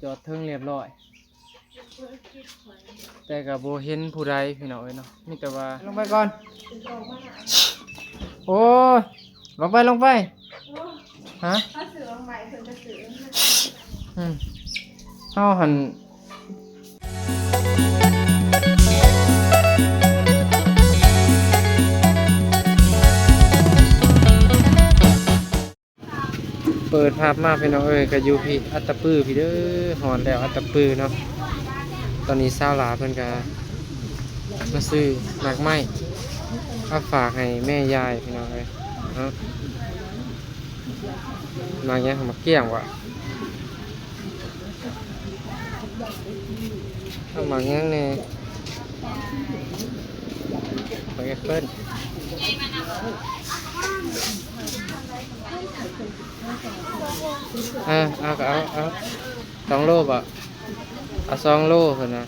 จอดเทิงเรียบร้อยแต่กับโบเห็นผู้ใดพี่น้องเอ้ยเนาะมีแต่ว่าลงไปก่อนโอ้ลงไปฮะถ้าสื่อลงไปถึงจะสื่อเฮาหันเปิดภาพมาพี่น้องเอ้ยก็อยู่พี่อัตตปื้อพี่เด้อหอนแล้วอัตตปื้อเนาะตอนนี้สาวหลาเพิ่นก็มาซื้อหมากไม้เอาฝากให้แม่ยายพี่น้องเอ้ยเนาะมาเงี้ยมาเกี้ยงว่ะเอามาเงี้ยเนี่ยไปกันเพิ่นเอา2 โลบ่เอา2 โลเพิ่นนะ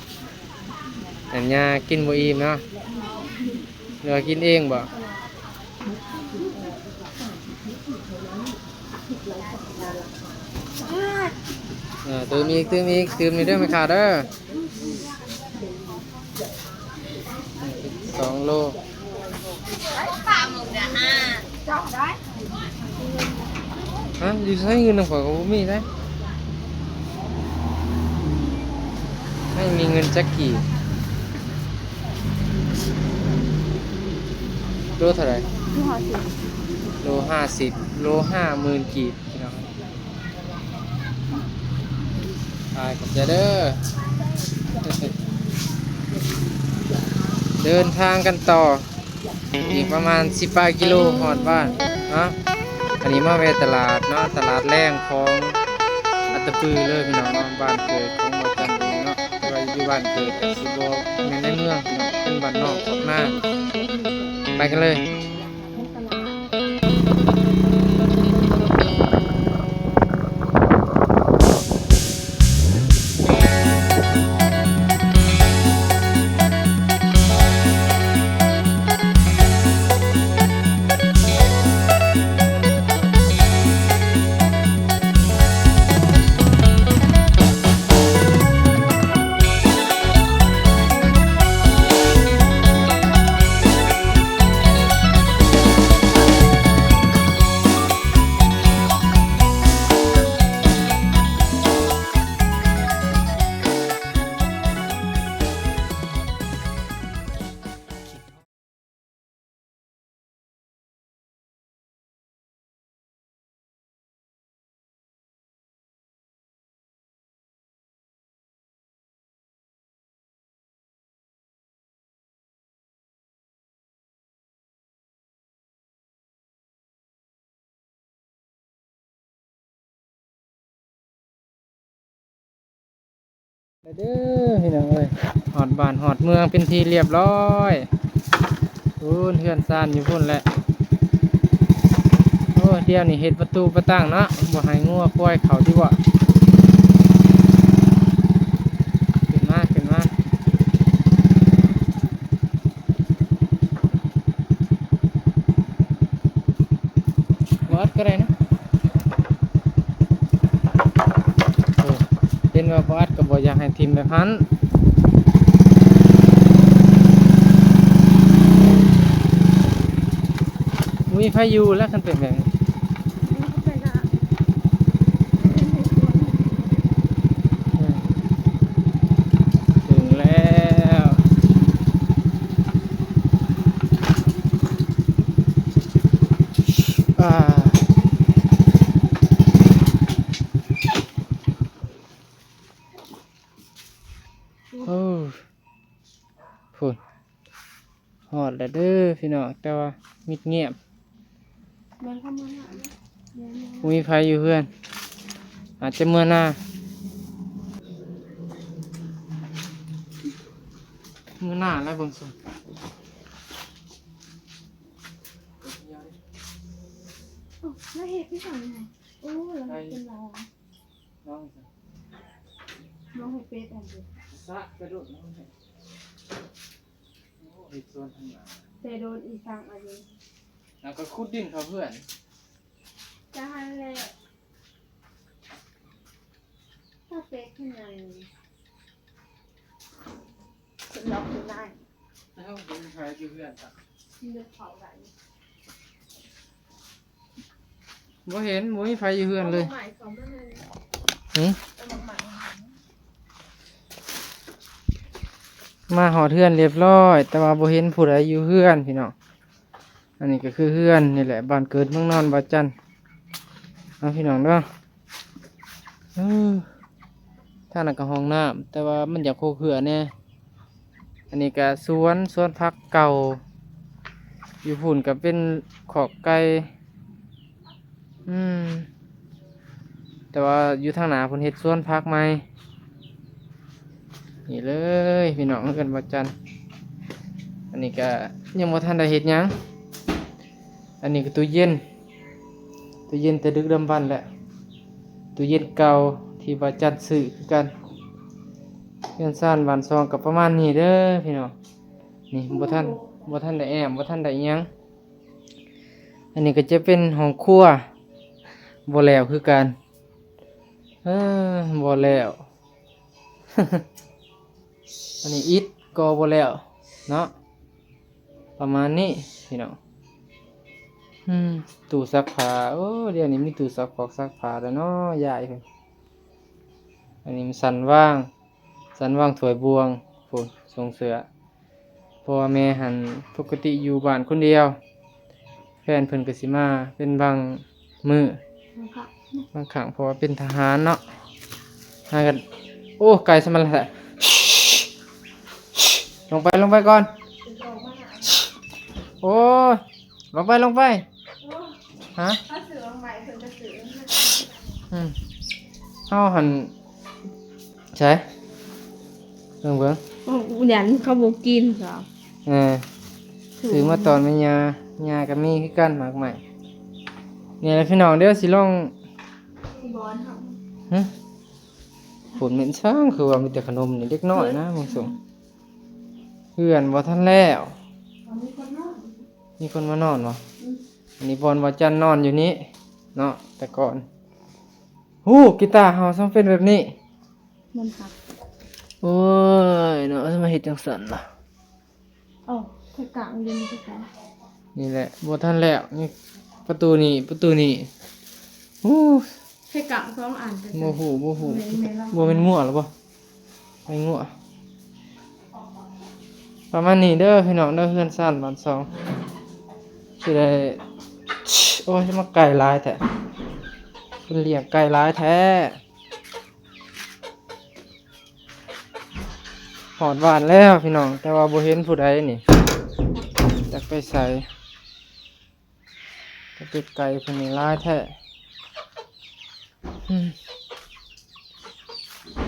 อันยากินบ่อิ่มเนาะเดี๋ยวกินเองบ่ตื่มอีกตื่มในเรื่องไม่ขาดเด้อ2 โลปลาหมึกเนี่ยจองได้ฮะอยู่ใช้เงินของข่อยก็บ่มีได้ไม่มีเงินจักกี่โลเท่าไหร่โล50โล50,000กีบพี่น้องไปกับเด้อเดินทางกันต่ออีกประมาณ18 กิโลฮอดบ้านเนาะอันนี้มาแวะตลาดเนาะตลาดแรงของอัตตปือเลยพี่น้องบ้านเกิดของบ่จันเองเนาะแต่ว่าอยู่บ้านเกิดก็สิบ่แม่นในเมืองเนาะเป็นบ้านนอกออกหน้าไปกันเลยเด้อพี่น้องเอ้ยหอดบ้านหอดเมืองเป็นทีเรียบร้อยพูนเฮือนซ่านอยู่พุ่นแหละโอ้เดี๋ยวนี่เฮ็ดประตูประตั้งเนาะบ่ให้งัวควายเขาที่บ่ขึ้นมาวัดก็ได้นะเห็นว่าวัดก็บ่อยากให้ทิ่มแบบนั้นมีไฟอยู่แล้วคันเป็นแบบนี้ถึงแล้วโอ้ฝุ่นหอดแล้วเด้อพี่น้องแต่ว่ามิดเงียบมีไฟอยู่เพื่อนอาจจะเมื่อหน้าแล้วเบิ่งสุดแล้วเห็ดพี่สั่งยังไงโอ้เราเป็นเราน้องเห็ดเป็ดอันเดียว ซะกระโดดน้องเห็ดโอ้เห็ดส่วนทางหลัง แต่โดนอีสังอันนี้ แล้วก็ขุดดินเขาเพื่อน จะหันเลย ถ้าเฟซขึ้นมาฉันล็อกได้ แล้วเป็นใครอยู่เพื่อนจ้ะ เลือกเขาได้ บ่เห็นบ่มีไฟอยู่เพื่อนเลย ใหม่เขาไม่เลย หืม เอาใหม่ มาหอเทือนเรียบร้อย แต่ว่าบ่เห็นผู้ใดอยู่เพื่อนพี่น้องอันนี้ก็คือเพื่อนนี่แหละบ้านเกิดเมืองนอนบ่จันเอาพี่น้องเด้อท่านั้นก็ห้องน้ำแต่ว่ามันอยากโคเขื่อแน่อันนี้ก็สวนผักเก่าอยู่ฝุ่นก็เป็นขอกไก่แต่ว่าอยู่ทางหน้าเพิ่นเฮ็ดสวนผักใหม่นี่เลยพี่น้องกันบ่จันอันนี้ก็ยังบ่ทันได้เฮ็ดหยังอันนี้ก็ตู้เย็นแต่ดึกดำบรรพ์แหละตู้เย็นเก่าที่บ่จันซื้อคือกันเรือนซ่านบ้านซองก็ประมาณนี้เด้อพี่น้องนี่บ่ทันได้แอมบ่ทันได้หยังอันนี้ก็จะเป็นห้องครัวบ่แล้วคือกันบ่แล้ว อันนี้อิฐก็บ่แล้วเนาะประมาณนี้พี่น้องตู้ซักผ้าโอ้เดี๋ยวนี้มีตู้ซักผ้าแล้วเนาะยายเพิ่นอันนี้มันสันว่างถ้วยบวงพุ่นทรงเสือเพราะว่าแม่หันปกติอยู่บ้านคนเดียวแฟนเพิ่นก็สิมาเป็นบางมื้อ นะคะ บางครั้งเพราะว่าเป็นทหารเนาะหากันโอ้ไก่สมันแหละลงไปก่อนโอ้ยลงไปฮะ ถ้าซื้อใหม่เพิ่นจะซื้อ เฮาหันใช่เบิ่ง ยันเขาบอกกินเหรอ ซื้อมาตอนแม่ยาก็มีคือกันมากมายเนี่ยแหละพี่น้องเดี๋ยวสิลอง บอลครับ ผลเหม็นช่างคือว่ามีแต่ขนมนี่เล็กน้อยนะมึงส่งเพื่อนบ่ทันแล้วมีคนมานอนวะอันนี้บอลว่าจันนอนอยู่นี้เนาะแต่ก่อนกีตาร์เฮาซ้ำเป็นแบบนี้ มันหัก โอ้ยเนาะทำไมเฮ็ดจังซั่นล่ะ โอ้แค่กลางเรียนไม่ใช่ นี่แหละบ่ทันแล้วนี่ประตูนี่โอ้ แค่กลางสองอัน โมโหบ่เป็นงัวหรอบ่ไม่งัวประมาณนี้เด้อพี่น้องเด้อเพื่อนซ่านบ้านซองสิได้โอ้ยมาไก่หลายแท้เพิ่นเลี้ยงไก่หลายแท้หอดหวานแล้วพี่น้องแต่ว่าบ่เห็นผู้ใดนี่จักไปใส่ก็เป็ดไก่เพิ่นนี่หลายแท้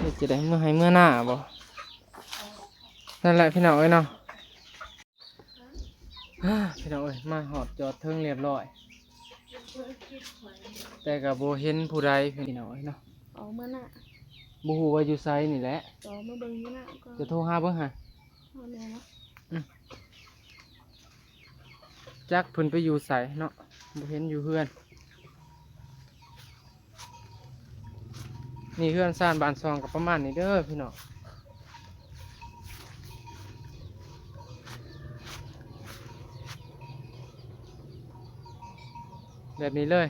เดี๋ยวจะได้เมื่อให้เมื่อหน้าบ่นั่นแหละพี่น้องเอ้ยเนาะพี่น้องเอ้ยมาหอดจอดเทิงเรียบร้อยแต่กับโบเห็นผู้ใดพี่น้องเอ้ยเนาะ ออกเมื่อน่ะ บ่ฮู้ว่าอยู่ไสนี่แหละ ต่อมาเบิ่งเมื่อน่ะก็ จะโทรหาเบิ่งหา เอาแม่เนาะ จักเพิ่นไปอยู่ไสเนาะบ่เห็นอยู่เฮือนนี่เฮือนซ่านบ้านซองก็ประมาณนี้เด้อพี่น้องแบบนี้เลย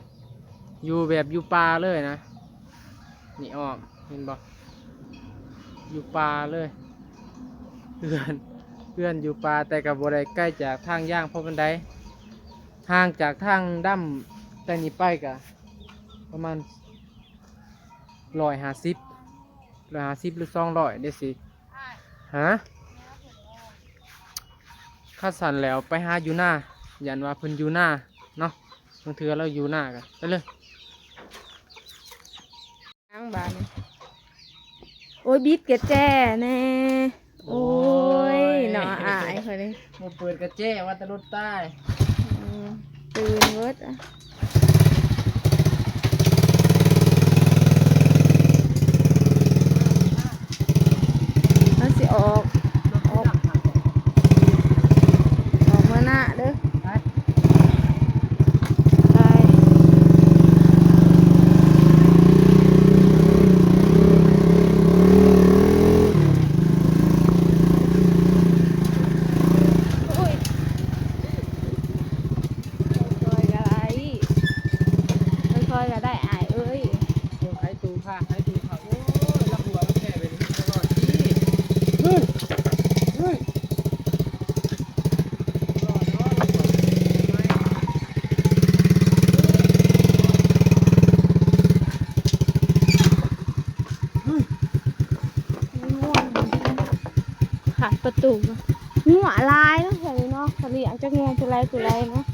อยู่แบบอยู่ป่าเลยนะนี่อ้อมเห็นบ่อยู่ป่าเลยเพื่อนอยู่ป่าแต่กับบ่ได้ใกล้จากทางย่างเพราะบันไดห่างจากทางดั้มแต่นี้ไปกะประมาณ150หรือ200ได้สิฮะข้าสั่นแล้วไปหาอยู่หน้ายันว่าเพิ่นอยู่หน้าเนาะบางเทื่อเราอยู่หน้ากันไปเลย ล้างบานโอ้ยบิดกระแจแน่โอ้ยหน่ออายคนนี้ มาเปิดกระเจ้ว่าแตะรถใต้ ตื่นเวิร์ดอ่ะมันสิออกเมื่อหน้าเด้อไป ตูกอะงัวลายเนาะแถวนี้เนาะเขาเลี้ยงจากงัวตัวไรเนาะ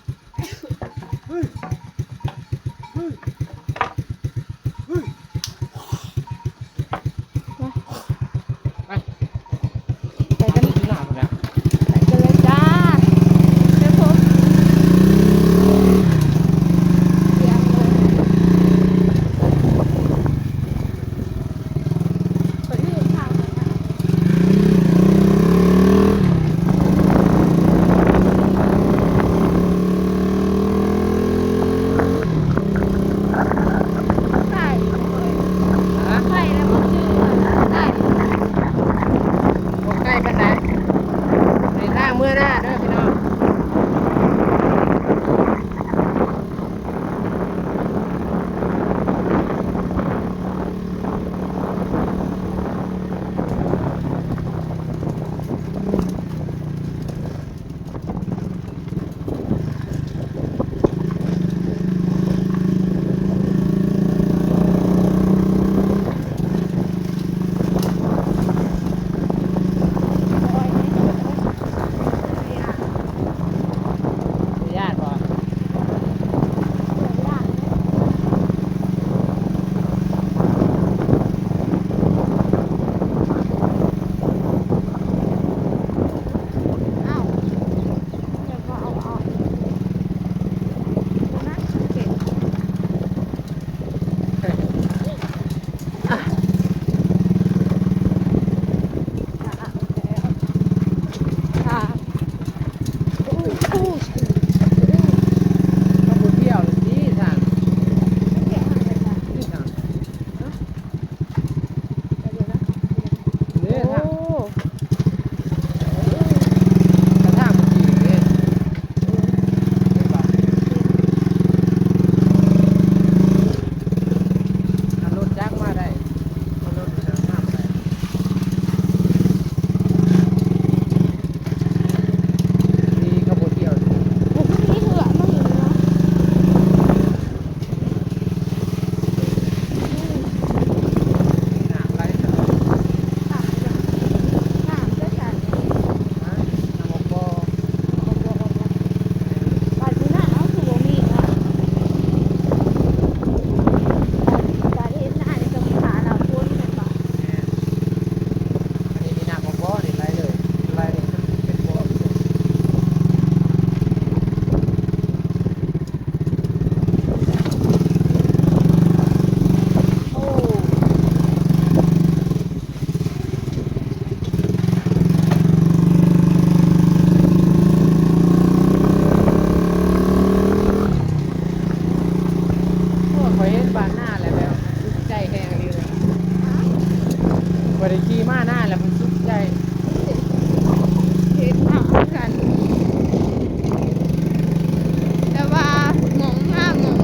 ไปกันที่หน้าคนละ ไปกันเลยจ้าเดี๋ยวผมเลี้ยงเลยไปยืนทางเลยนะใช่เลย ฮะ ใช่แล้วมันชื่อใช่ บ่ใกล้ปานใดในหน้าเมื่อหน้าเด้อพี่น้องญาติบ่ก็บ่เที่ยวเลยสิท่านนี่ท่านนี่ท่านกระทางมันสิเด้เห็นบ่ถ้ารถจักรมาได้เอารถไปทางน้ำได้นี่ก็บ่เที่ยวสินี่น้ำไหลเด้อฮะน้ำบ่อันนี้มีน้ำบ่นี่ไหลเลยไหลเลยเป็นบ่อ โอ้ยข่อยเห็นบ้านหน้าแล้วแบบสุขใจแห้งดีเลยบ่ได้ขี่มาหน้าแล้วมันสุขใจ แต่ว่าหมองงามแล้ว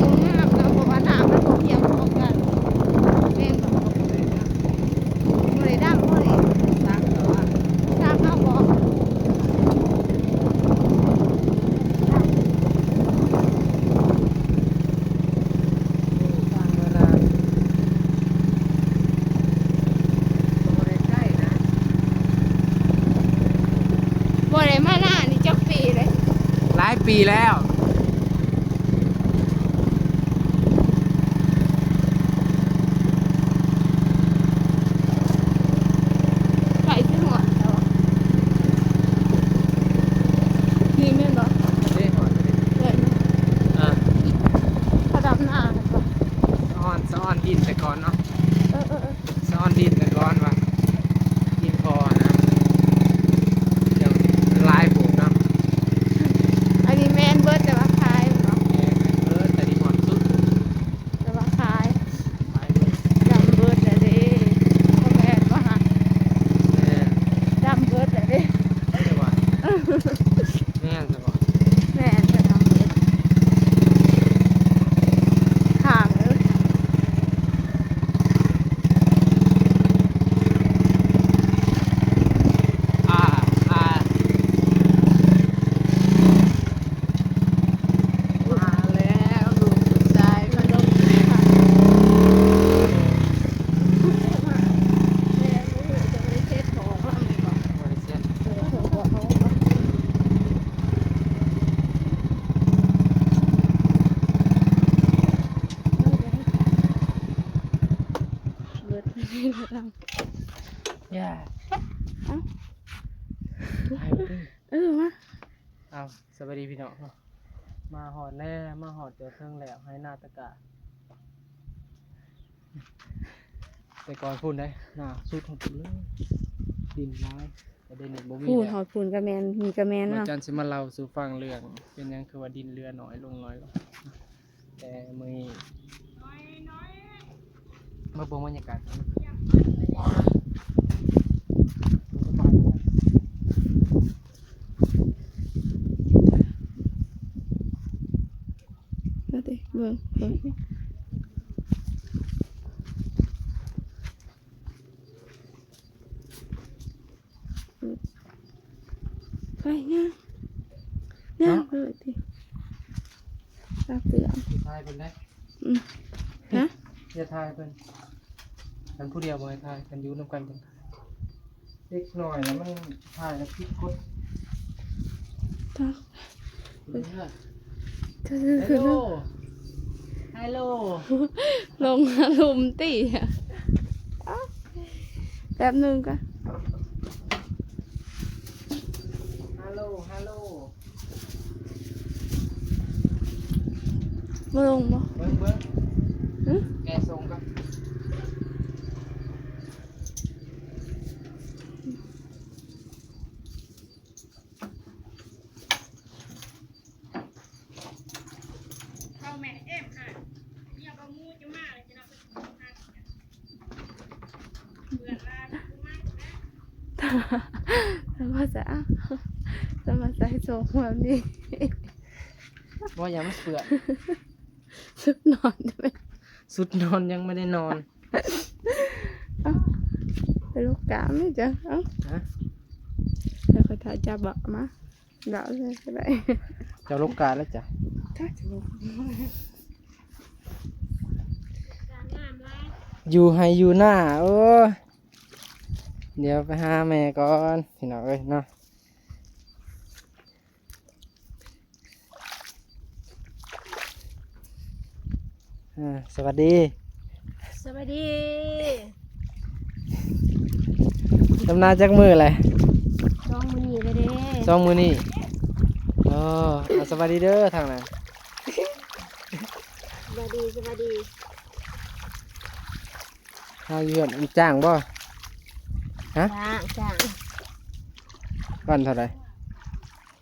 เพราะว่าน้ำมันบ่เพียงพอกันแม่นบ่บ่ได้ดำบ่ได้ ซักแต่ว่า ทราบเอาบ่ ทางเวลาบ่ได้ใกล้นะ บ่ได้มาหน้านี่จักปีเลย หลายปีแล้ว ไปสิหัวแล้วอะนี่แม่นบ่ เด้หอดเลย เล่น อ่ะ เขาดำหน้ากันบ่ สะออนดินแต่ก่อนเนาะ เออ สะออนดินแต่ก่อนว่ะดินพอนะเดี๋ยวมันหลายปลูกเนาะ อันนี้แม่นเบิดแต่ เอาสวัสดีพี่น้องมาหอดแล้วมาหอดเจอเครื่องแล้วให้หน้าตะกะแต่ก่อนพูดได้หน้าสุดหดเลยดินร้ายประเด็นนี้บ่มี พูด แล้ว หอดพูนกระแมนมีกระแมน อา เนาะ จารย์สิมาเล่าสู่ฟังเรื่องเป็นหยังคือว่าดินเรือน้อยลงแต่มือมาเบิ่งบรรยากาศนั่นดิเบิ่งไปเนี่ยเลยทีตาเปลือก ทายเพิ่นได้ ฮะ อย่าทายเพิ่นกันผู้เดียวบ่ให้ทายกันอยู่นำกันจังเล็กน้อยแล้วมันทายแล้วผิดกฎ ตา เด้อ คือ ฮัลโหล ลงอารมณ์ตีอ่ะแป๊บนึงก็ ฮัลโหลฮัลโหล มาลงบ่ เบิ่ง หึ แกส่งกัน เข้าแม่เอ็มค่ะเรียกว่ามูจะมาเลยจะนำไปส่งทางเบื่อลากูมากแล้ว สมาจะสมาใจโจงแบบนี้ ว่ายังไม่เปื่อย สุดนอนใช่ไหม สุดนอนยังไม่ได้นอน ไปลูกกาไม่จังเอ้า ฮะ แล้วก็ถ้าจับอะมาเดาเลยก็ได้ เจ้าลูกกาแล้วจ้ะ ถ้าจะลูก การงามไร อยู่ให้อยู่หน้าโอ้ยเดี๋ยวไปหาแม่ก่อนพี่น้องเอ้ยเนาะสวัสดี สวัสดี ดำนาจากมืออะไร น้องมือเลยเด้ สองมือนี่สวัสดีเด้อทางนั้น สวัสดีสวัสดี ข้าวเยือนมีจ้างบ่ฮะ จ้า วันเท่าไหร่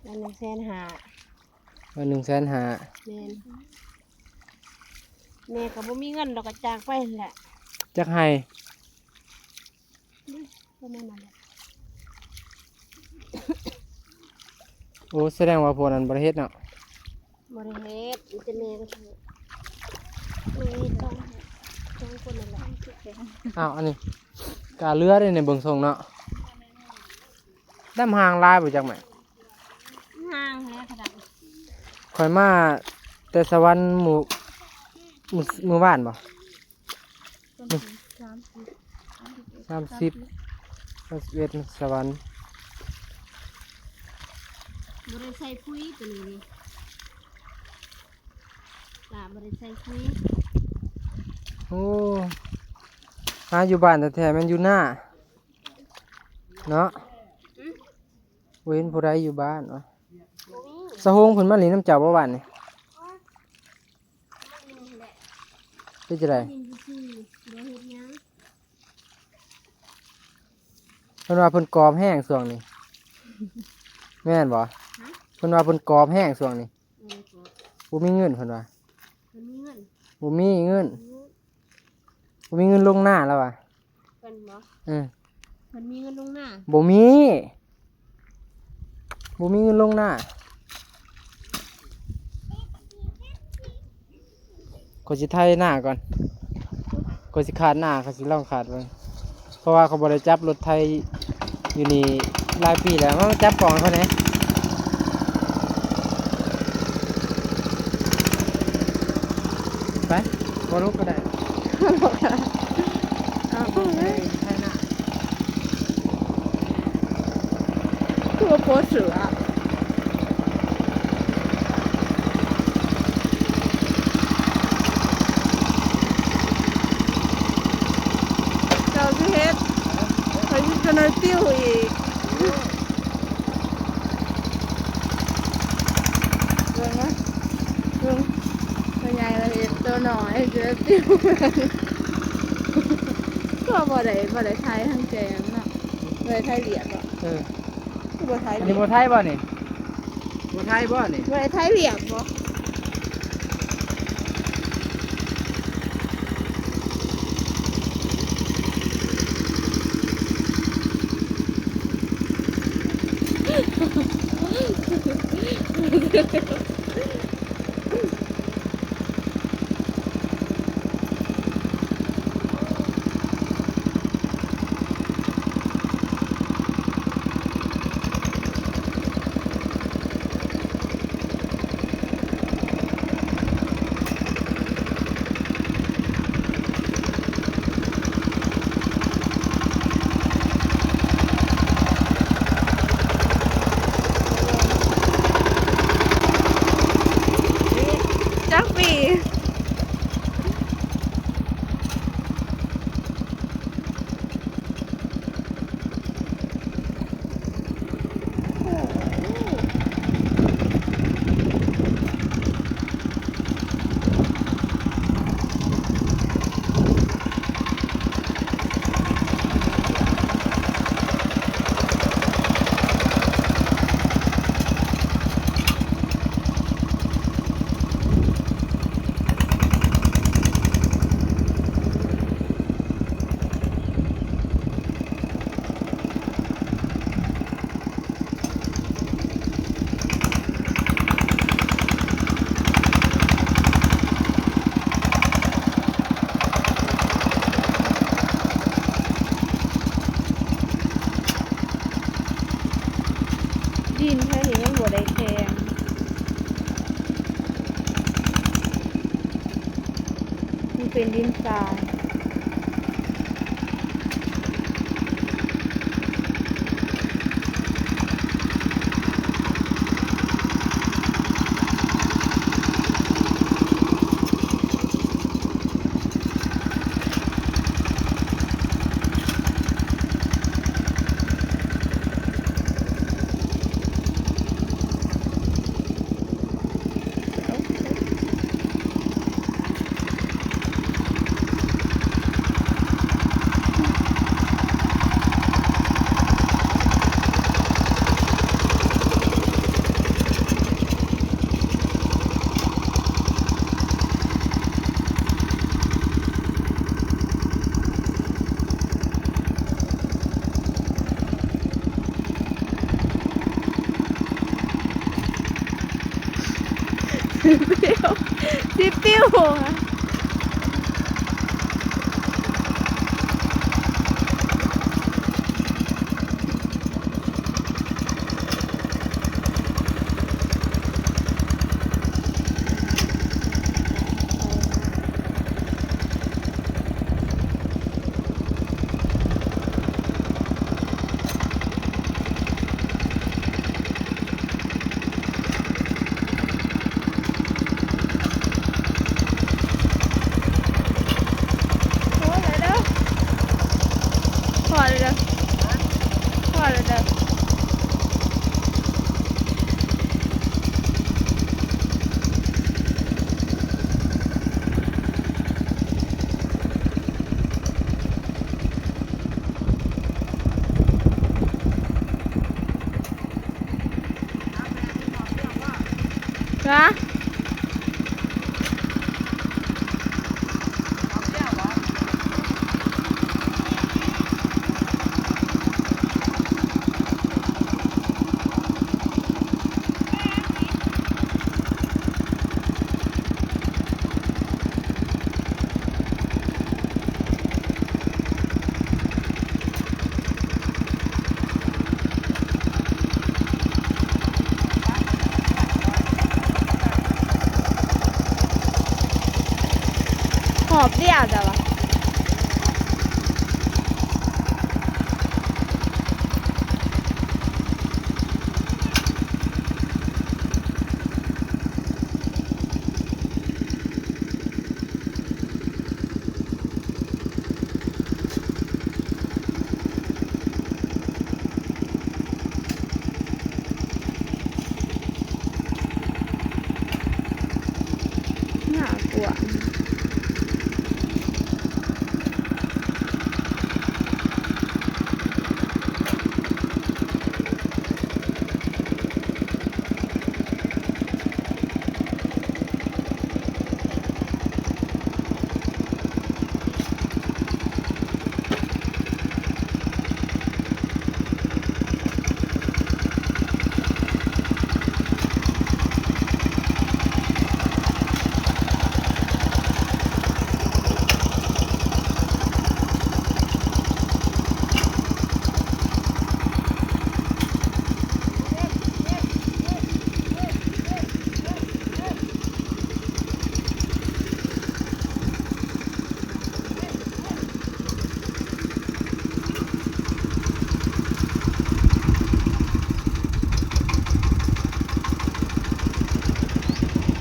อัน100,000หา วัน150,000 แม่นแม่ก็บ่มีเงินดอกก็จ้างไปนั่นแหละ จักให้ ประมาณนั้นแหละ โอ้แสดงว่าพวกนั้นบริเฮ็ดเนาะ บ่ได้เฮ็ดมีแต่แม่ก็เฮ็ดนี่ต้องคนนั่นแหละ อ้าวอันนี้กาเรือได้ในเบิ่งทรงเนาะดำหางลายบ่จักแม่ ห่างแล้วขนาด ข่อยมาแต่สวรรค์หมู่บ้านบ่30 31สวรรค์ บ่ได้ใส่ปุ๋ยตัวนี้นี่จ้าบ่ได้ใส่ปุ๋ย โอ้หาอยู่บ้านแท้ๆมันอยู่หน้าเนาะบ่เห็นผู้ใดอยู่บ้านวะ บ่มี สะโฮงเพิ่นมาเลินน้ำเจ้าบ่บ้านนี่เป็นจังได๋ ยินซื่อๆบ่เฮ็ดหยัง เพิ่นว่าเพิ่นกรอบแห้งช่วงนี้แม่นบ่เพิ่นว่าเพิ่นกรอบแห้งช่วงนี้ ก็ บ่มีเงินเพิ่นว่า มันมีเงิน บ่มีเงินบ่มีเงินลงหน้าแล้วว่ะ เพิ่นบ่ อือ มันมีเงินลงหน้า บ่มีเงินลงหน้าก็สิไถหน้าก่อนก็สิขาดหน้าก็สิลองขาดเบิ่งเพราะว่าเขาบ่ได้จับรถไถอยู่นี่หลายปีแล้วมาจับกองเขาแหน่ไปบ่ลุกก็ได้ เอาเลย ไถหน้า คือว่าโพสเสือเจ้าสิเฮ็ดเขาจะนอนติ้วอีก หน่อยเจอติ้วก็บ่ได้ไทยทั้งแจงเนาะบ่ได้ไทยเหรียญบ่ เออ คือบ่ไทย อัน เหรี นี้ ยญ โบไทยบ่นี่โบไทยบ่นี่ บ่ได้ไทยเหรียญบ่ จักปีดินแค่นี้มันบ่ได้แข็งมันเป็นดินทราย ปิ้วสิปิ้วอะโอ้ยเลยเด้อพอเลยเด้อพอเลยเด้อนะหอบเรียดอะวะน่ากลัว กว่า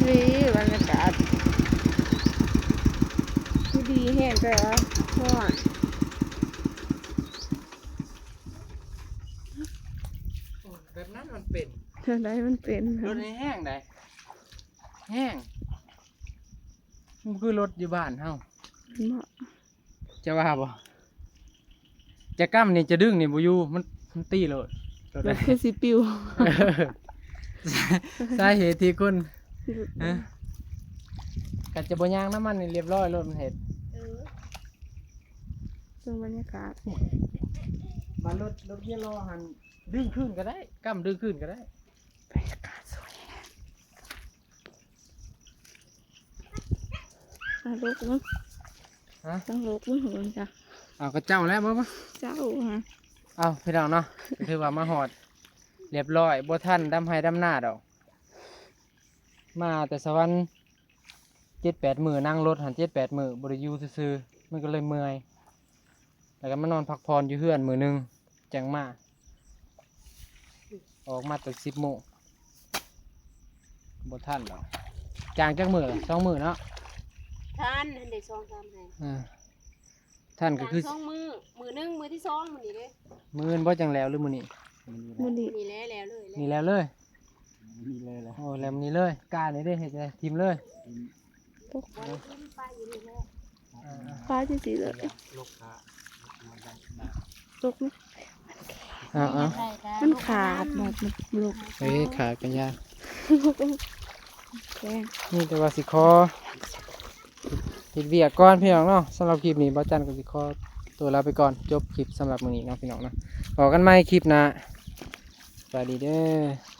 นี่บรรยากาศดีแห้งแต่ว่าร้อน แบบนั้นมันเป็น อะไรมันเป็น รถแห้งได้แห้งมันคือรถอยู่บ้านเฮา เหมาะ จะว่าบ่จะกั้มนี่จะดึงนี่บ่อยู่มันตีเลย รถ แบ ได้ บคือสิปิว สาเหตุที่คุณฮะกัจะบ่ยางน้ำมันนี่เรียบร้อยรถมันเห็ด ดูบรรยากาศ มารถเกียร์ล้อหันดึงขึ้นก็ได้กั้มดึงขึ้นก็ได้ บรรยากาศสวยลูกมั้ง ฮะ ต้องลูกมั้งเหมือนจ้ะ เอาก็เจ้าแล้วบ่ เจ้าฮะ เอาพี่น้องเนาะก็ถือว่ามาหอดเรียบร้อยบ่ทันดำให้ดำหน้าดอกมาแต่สวรรค์7-8 มื้อนั่งรถหัน7-8 มื้อบ่ได้อยู่ซื่อๆมันก็เลยเมื่อยแล้วก็มานอนพักผ่อนอยู่เฮือนมื้อหนึงจังมาออกมาแต่10 โมงบ่ทันดอกจางจักมื้อละ2 มื้อเนาะ ท่านเด็ก2-3ให้ อ่าท่านก็คือ 2 มือหนึงมือที่2มื้อนี้เด้ มื้ออื่นบ่จังแล้วหรือมื้อนี้ มันดี นี่แล้วเลย นี่แล้วเลยโอ้แล้วมื้อนี้เลยกล้านี่เด้เฮ็ดจังไดทีมเลย ตก บ่ได้กินปลาอยู่นี่แหละ ฟ้าจะสีเลยตกไหม เอา มันขาดแบบมันลูก เฮ้ยขากันยาก แกง นี่แต่ว่าสิขอเฮ็ดเวียกก่อนพี่น้องเนาะสำหรับคลิปนี้บ่จันก็สิขอตัวลาไปก่อนจบคลิปสำหรับมื้อนี้เนาะพี่น้องเนาะพบกันใหม่คลิปหน้าสวัสดีเด้อ